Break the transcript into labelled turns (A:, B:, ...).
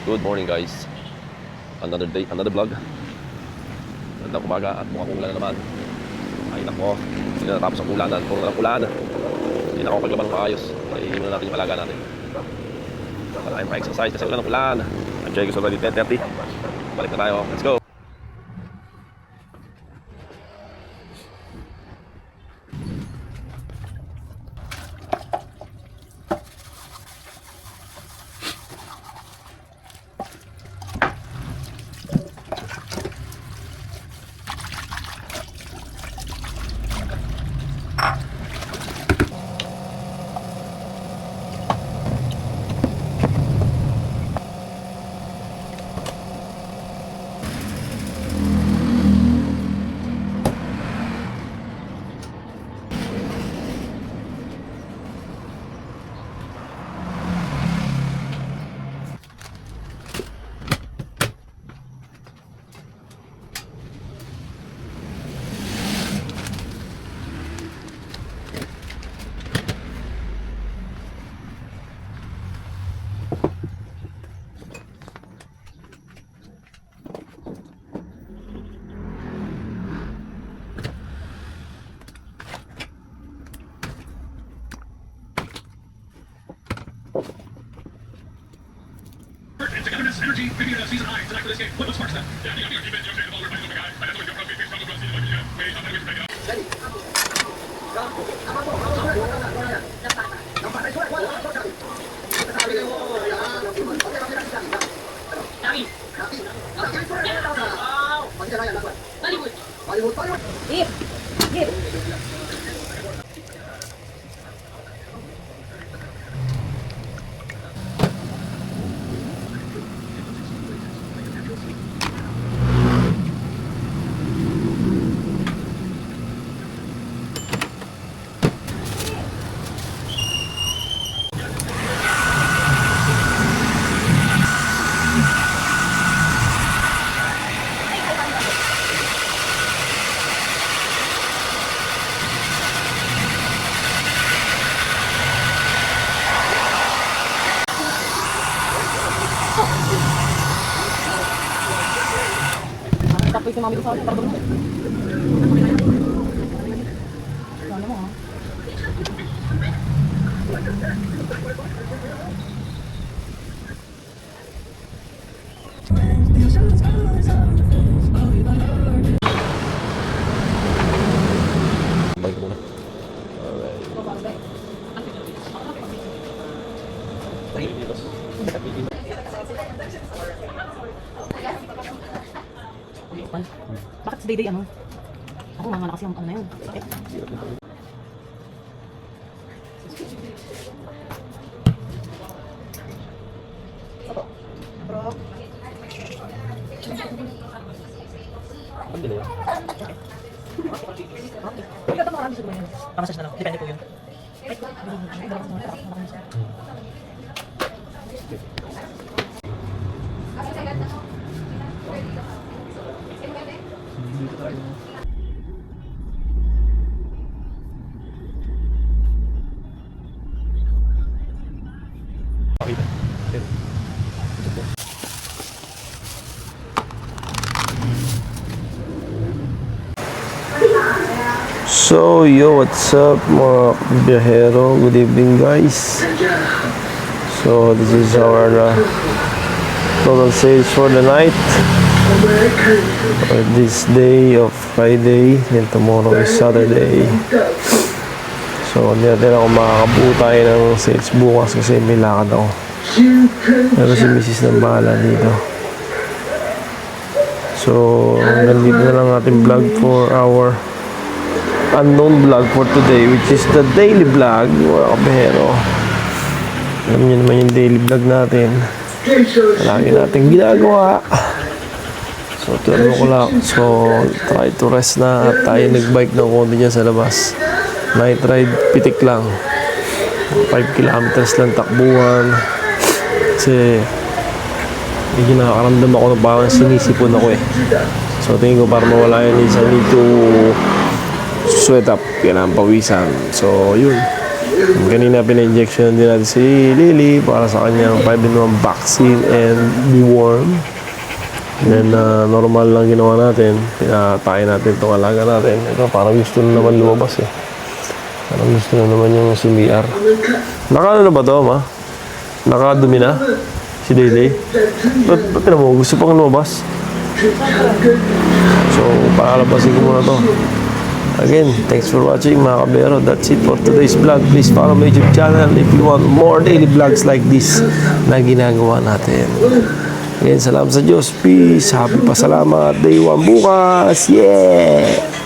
A: Good morning guys. Another day, another vlog. Magandang umaga at mukhang ulan na naman. Ay nako, hindi na natapos ang ulanan. Puro na lang ulan. Hindi na ako paglaban ng maayos. Ay hindi na natin yung palaga natin. Time for exercise kasi ulan ng ulan. I'm checking it's already 10:30. Balik na tayo. Let's go.
B: Energy, video that season high tonight for this game. What sparks that? Yeah, you got the ball, everybody's the guy. I have to go from big from the rest of the game. Wait, I'm going to pick it up.
C: Hip, hip. Tapos yung mami ko sa para doon. Ano mo ha?
A: Balik muna.
C: Bakit sa day-day ano? Ako mga na kasi yung ano na yun. Sakit. Bro.
A: Ang dali.
C: Ikaw ito marami sa dumayan. Pamasage na lang. Depende po yun.
D: So, yo, what's up mga biyahero? Good evening guys. So, this is our total sales for the night. For this day of Friday and tomorrow is Saturday. So, hindi natin ako makakabuo tayo ng sales bukas kasi may lakad ako. Pero si Mrs. na bahala dito. So, nandito na lang ating vlog for our unknown vlog for today, which is the daily vlog mga kabihero. Alam niyo naman yung daily vlog natin, lagi natin ginagawa. So 12 o'clock, so try to rest na at tayo nagbike ng konti dyan sa labas. Night ride, pitik lang, 5 kilometers lang takbuhan kasi medyo nakakaramdam ako na parang sinisipon ako eh. So tingin ko para mawala yun is I need to sweat up, yan ang pawisan. So yun, Kanina pina-injection din natin si Lily para sa kanyang 5-in-1 vaccine and deworm. And then normal lang ginawa natin. Pinatay natin itong alaga natin. Ito parang gusto na naman lumabas eh. Parang gusto na naman yung CBR. Nakaano na ba ito, ma? Nakadumi na? Si Lily? Ba't mo? Gusto pang lumabas? So, pakalabasin ko muna to. Again, thanks for watching mga kabero. That's it for today's vlog. Please follow my YouTube channel if you want more daily vlogs like this na ginagawa natin. Again, salamat sa Diyos. Peace. Happy pasalamat. Day 1 bukas. Yeah!